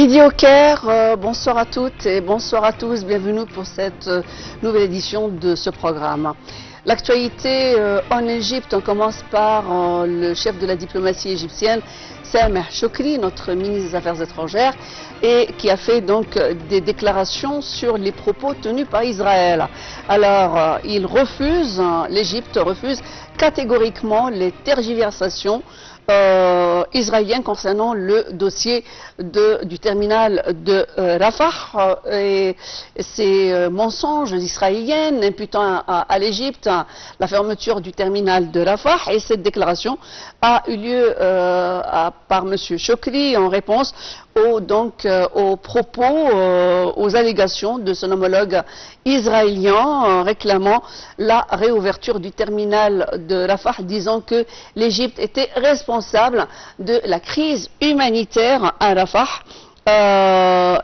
Midi au Caire, bonsoir à toutes et bonsoir à tous, bienvenue pour cette nouvelle édition de ce programme. L'actualité en Égypte, on commence par le chef de la diplomatie égyptienne, Sameh Choukri, notre ministre des Affaires étrangères, et qui a fait donc des déclarations sur les propos tenus par Israël. Alors, il refuse, l'Égypte refuse catégoriquement les tergiversations israélien concernant le dossier du terminal de Rafah et ces mensonges israéliens imputant à l'Égypte la fermeture du terminal de Rafah. Et cette déclaration a eu lieu par M. Choukri en réponse aux propos, aux allégations de son homologue israélien réclamant la réouverture du terminal de Rafah, disant que l'Égypte était responsable de la crise humanitaire à Rafah.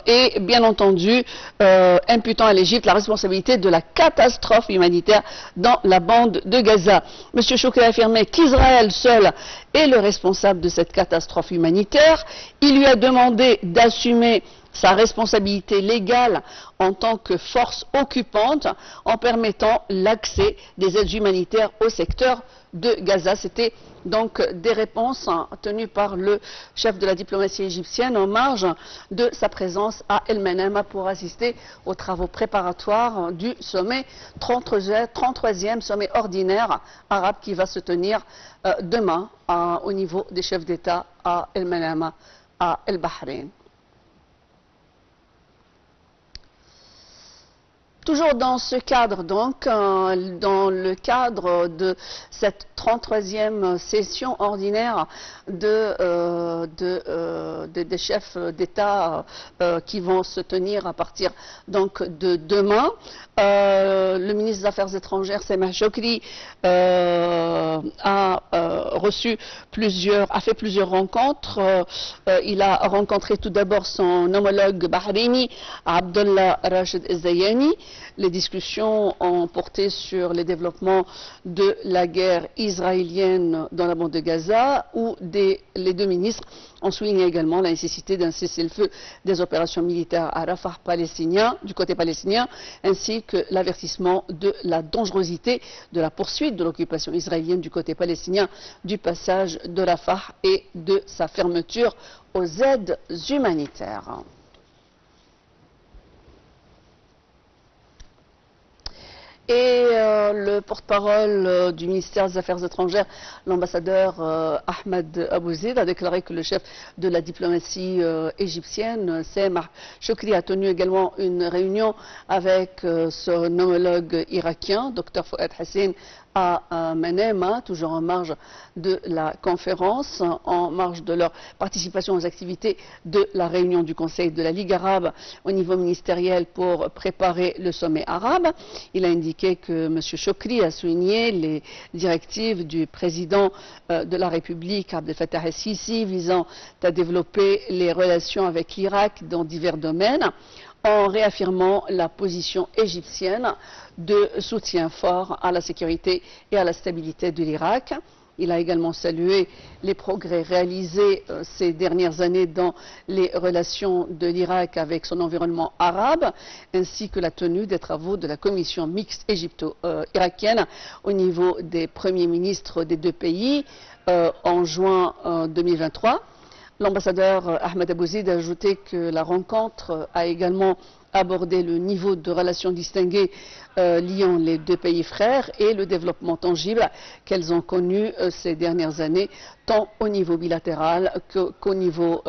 Et bien entendu imputant à l'Égypte la responsabilité de la catastrophe humanitaire dans la bande de Gaza. M. Choukri a affirmé qu'Israël seul est le responsable de cette catastrophe humanitaire. Il lui a demandé d'assumer sa responsabilité légale en tant que force occupante en permettant l'accès des aides humanitaires au secteur de Gaza. C'était donc des réponses tenues par le chef de la diplomatie égyptienne en marge de sa présence à El Menem pour assister aux travaux préparatoires du sommet 33e sommet ordinaire arabe qui va se tenir demain au niveau des chefs d'État à El Menem, à El Bahreïn. Toujours dans ce cadre, donc, dans le cadre de cette 33e session ordinaire des chefs d'État qui vont se tenir à partir donc de demain, le ministre des Affaires étrangères, Sameh Choukri, a fait plusieurs rencontres. Il a rencontré tout d'abord son homologue bahreïni, Abdullah Rachid Zayani. Les discussions ont porté sur les développements de la guerre israélienne dans la bande de Gaza, où les deux ministres ont souligné également la nécessité d'un cessez-le-feu des opérations militaires à Rafah palestinien, du côté palestinien, ainsi que l'avertissement de la dangerosité de la poursuite de l'occupation israélienne du côté palestinien du passage de Rafah et de sa fermeture aux aides humanitaires. Et le porte-parole du ministère des Affaires étrangères, l'ambassadeur Ahmed Abouzid, a déclaré que le chef de la diplomatie égyptienne, Sameh Choukri, a tenu également une réunion avec son homologue irakien, Dr Fouad Hussein, à Menem, toujours en marge de la conférence, en marge de leur participation aux activités de la réunion du Conseil de la Ligue arabe au niveau ministériel pour préparer le sommet arabe. Il a indiqué que M. Choukri a souligné les directives du président de la République, Abdel Fattah el-Sisi, visant à développer les relations avec l'Irak dans divers domaines, en réaffirmant la position égyptienne de soutien fort à la sécurité et à la stabilité de l'Irak. Il a également salué les progrès réalisés ces dernières années dans les relations de l'Irak avec son environnement arabe, ainsi que la tenue des travaux de la commission mixte égypto-irakienne au niveau des premiers ministres des deux pays en juin 2023. L'ambassadeur Ahmed Abouzid a ajouté que la rencontre a également abordé le niveau de relations distinguées liant les deux pays frères et le développement tangible qu'elles ont connu ces dernières années, tant au niveau bilatéral qu'au niveau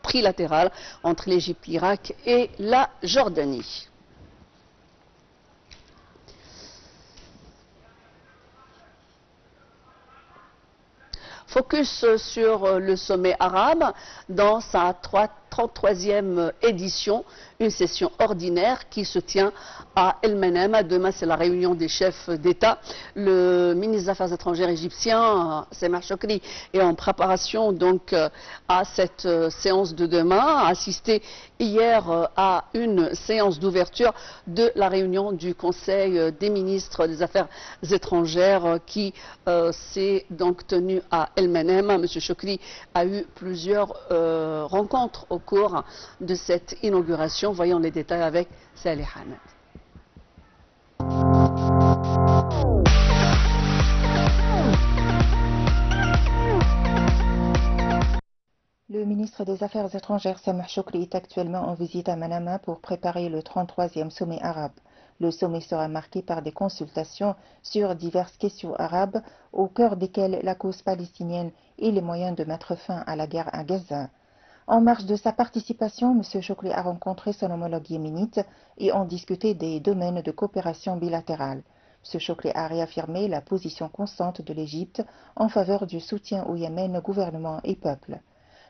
trilatéral entre l'Égypte, l'Irak et la Jordanie. Focus sur le sommet arabe dans sa 33e édition, une session ordinaire qui se tient à El Menem. Demain, c'est la réunion des chefs d'État. Le ministre des Affaires étrangères égyptien, Sameh Choukri, est en préparation donc à cette séance de demain, a assisté hier à une séance d'ouverture de la réunion du Conseil des ministres des Affaires étrangères qui s'est donc tenue à El Menem. M. Choukri a eu plusieurs rencontres au cours de cette inauguration. Voyons les détails avec Salih Ahmed. Le ministre des Affaires étrangères Sameh Choukri est actuellement en visite à Manama pour préparer le 33e sommet arabe. Le sommet sera marqué par des consultations sur diverses questions arabes, au cœur desquelles la cause palestinienne et les moyens de mettre fin à la guerre à Gaza. En marge de sa participation, M. Choukri a rencontré son homologue yéménite et ont discuté des domaines de coopération bilatérale. M. Choukri a réaffirmé la position constante de l'Égypte en faveur du soutien au Yémen, gouvernement et peuple.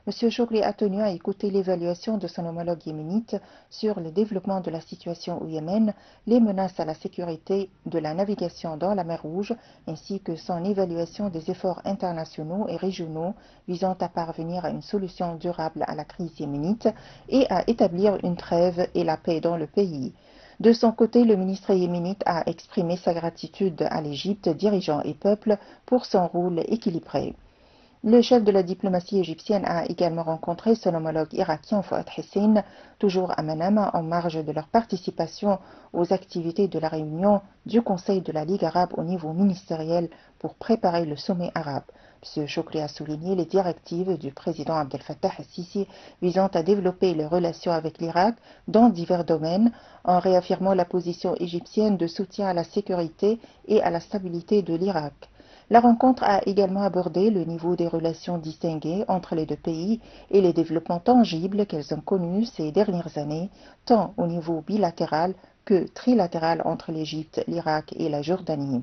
M. Choukri a tenu à écouter l'évaluation de son homologue yéménite sur le développement de la situation au Yémen, les menaces à la sécurité de la navigation dans la mer Rouge, ainsi que son évaluation des efforts internationaux et régionaux visant à parvenir à une solution durable à la crise yéménite et à établir une trêve et la paix dans le pays. De son côté, le ministre yéménite a exprimé sa gratitude à l'Égypte, dirigeants et peuple, pour son rôle équilibré. Le chef de la diplomatie égyptienne a également rencontré son homologue irakien Fouad Hussein, toujours à Manama, en marge de leur participation aux activités de la réunion du Conseil de la Ligue arabe au niveau ministériel pour préparer le sommet arabe. M. Choukri a souligné les directives du président Abdel Fattah al-Sisi visant à développer les relations avec l'Irak dans divers domaines, en réaffirmant la position égyptienne de soutien à la sécurité et à la stabilité de l'Irak. La rencontre a également abordé le niveau des relations distinguées entre les deux pays et les développements tangibles qu'elles ont connus ces dernières années, tant au niveau bilatéral que trilatéral entre l'Égypte, l'Irak et la Jordanie.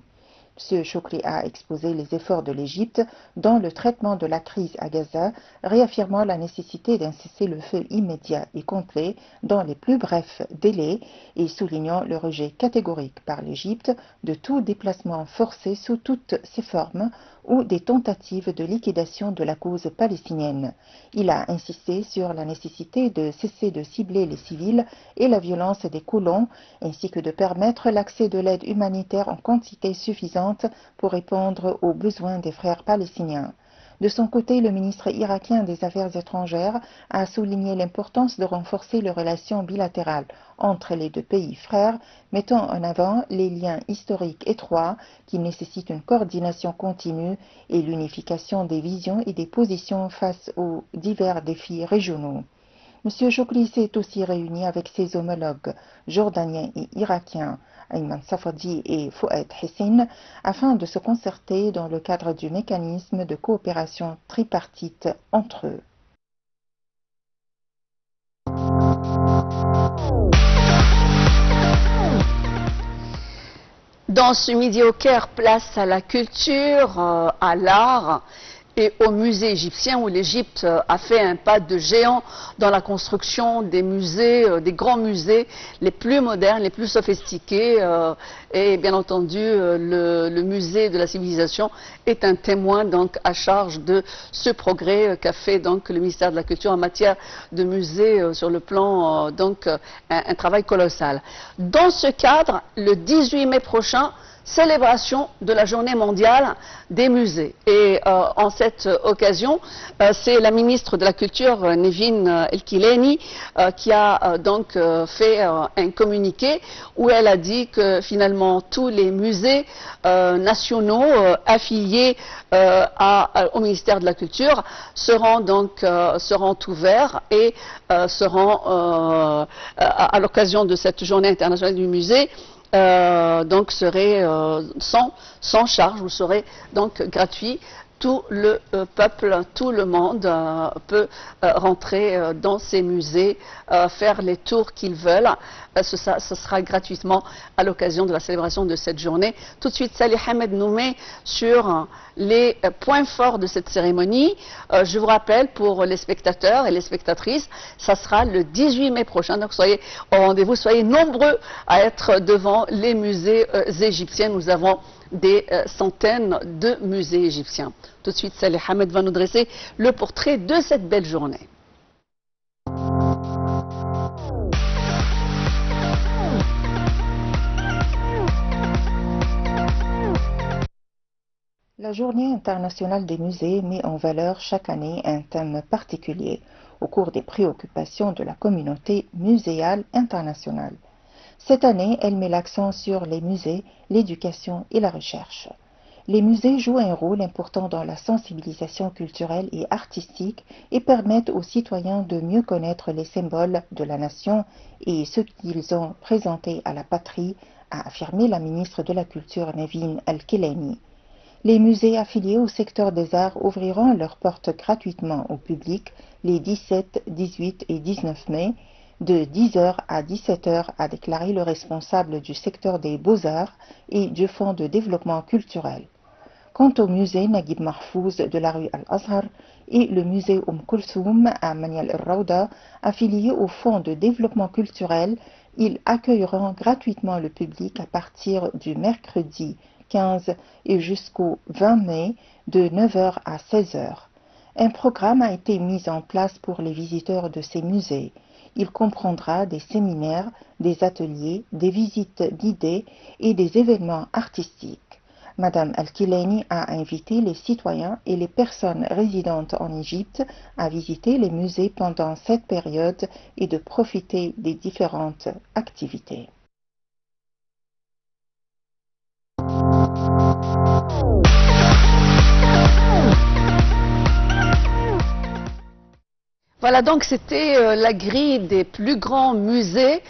M. Choukri a exposé les efforts de l'Égypte dans le traitement de la crise à Gaza, réaffirmant la nécessité d'un cessez-le-feu immédiat et complet dans les plus brefs délais et soulignant le rejet catégorique par l'Égypte de tout déplacement forcé sous toutes ses formes ou des tentatives de liquidation de la cause palestinienne. Il a insisté sur la nécessité de cesser de cibler les civils et la violence des colons, ainsi que de permettre l'accès de l'aide humanitaire en quantité suffisante pour répondre aux besoins des frères palestiniens. De son côté, le ministre irakien des Affaires étrangères a souligné l'importance de renforcer les relations bilatérales entre les deux pays frères, mettant en avant les liens historiques étroits qui nécessitent une coordination continue et l'unification des visions et des positions face aux divers défis régionaux. M. Choukri s'est aussi réuni avec ses homologues jordaniens et irakiens, Ayman Safadi et Fouad Hussein, afin de se concerter dans le cadre du mécanisme de coopération tripartite entre eux. Dans ce Midi au Caire, place à la culture, à l'art et au musée égyptien où l'Égypte a fait un pas de géant dans la construction des musées, des grands musées les plus modernes, les plus sophistiqués. Et bien entendu, le musée de la civilisation est un témoin donc à charge de ce progrès qu'a fait donc le ministère de la Culture en matière de musées sur le plan donc un travail colossal. Dans ce cadre, le 18 mai prochain, célébration de la journée mondiale des musées. Et en cette occasion, c'est la ministre de la Culture, Nevin El-Kileni, qui a donc fait un communiqué où elle a dit que finalement tous les musées nationaux affiliés au ministère de la Culture seront donc seront ouverts et seront à l'occasion de cette journée internationale du musée donc serait sans charge ou serait donc gratuit. Tout le peuple, tout le monde peut rentrer dans ces musées, faire les tours qu'ils veulent. Ce sera gratuitement à l'occasion de la célébration de cette journée. Tout de suite, Salih Ahmed nous met sur les points forts de cette cérémonie. Je vous rappelle, pour les spectateurs et les spectatrices, ça sera le 18 mai prochain. Donc soyez au rendez-vous, soyez nombreux à être devant les musées égyptiens. Nous avons des centaines de musées égyptiens. Tout de suite, Salih Ahmed va nous dresser le portrait de cette belle journée. La Journée internationale des musées met en valeur chaque année un thème particulier. au cours des préoccupations de la communauté muséale internationale. Cette année, elle met l'accent sur les musées, l'éducation et la recherche. Les musées jouent un rôle important dans la sensibilisation culturelle et artistique et permettent aux citoyens de mieux connaître les symboles de la nation et ce qu'ils ont présenté à la patrie, a affirmé la ministre de la Culture Nevin Al-Kilaini. Les musées affiliés au secteur des arts ouvriront leurs portes gratuitement au public les 17, 18 et 19 mai, de 10h à 17h, a déclaré le responsable du secteur des beaux-arts et du Fonds de développement culturel. Quant au musée Naguib Mahfouz de la rue Al-Azhar et le musée Kulthum à Manial el-Rawda, affiliés au Fonds de développement culturel, ils accueilleront gratuitement le public à partir du mercredi 15 et jusqu'au 20 mai de 9h à 16h. Un programme a été mis en place pour les visiteurs de ces musées. Il comprendra des séminaires, des ateliers, des visites guidées et des événements artistiques. Madame Al-Kilaini a invité les citoyens et les personnes résidentes en Égypte à visiter les musées pendant cette période et de profiter des différentes activités. Voilà, donc c'était la grille des plus grands musées.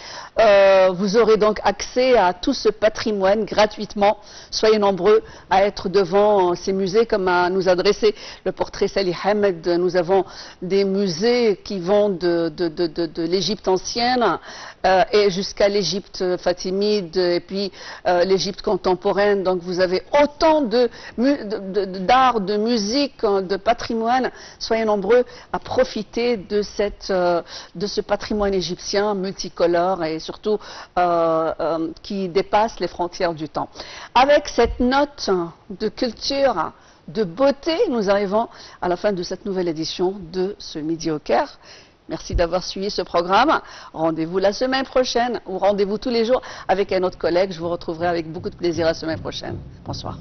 Vous aurez donc accès à tout ce patrimoine gratuitement. Soyez nombreux à être devant ces musées, comme à nous adresser le portrait Salih Hamed. Nous avons des musées qui vont de l'Égypte ancienne et jusqu'à l'Égypte fatimide et puis l'Égypte contemporaine. Donc vous avez autant d'art, de musique, de patrimoine. Soyez nombreux à profiter de ce patrimoine égyptien multicolore et surtout qui dépasse les frontières du temps. Avec cette note de culture, de beauté, nous arrivons à la fin de cette nouvelle édition de ce Midi au Caire. Merci d'avoir suivi ce programme. Rendez-vous la semaine prochaine ou rendez-vous tous les jours avec un autre collègue. Je vous retrouverai avec beaucoup de plaisir la semaine prochaine. Bonsoir.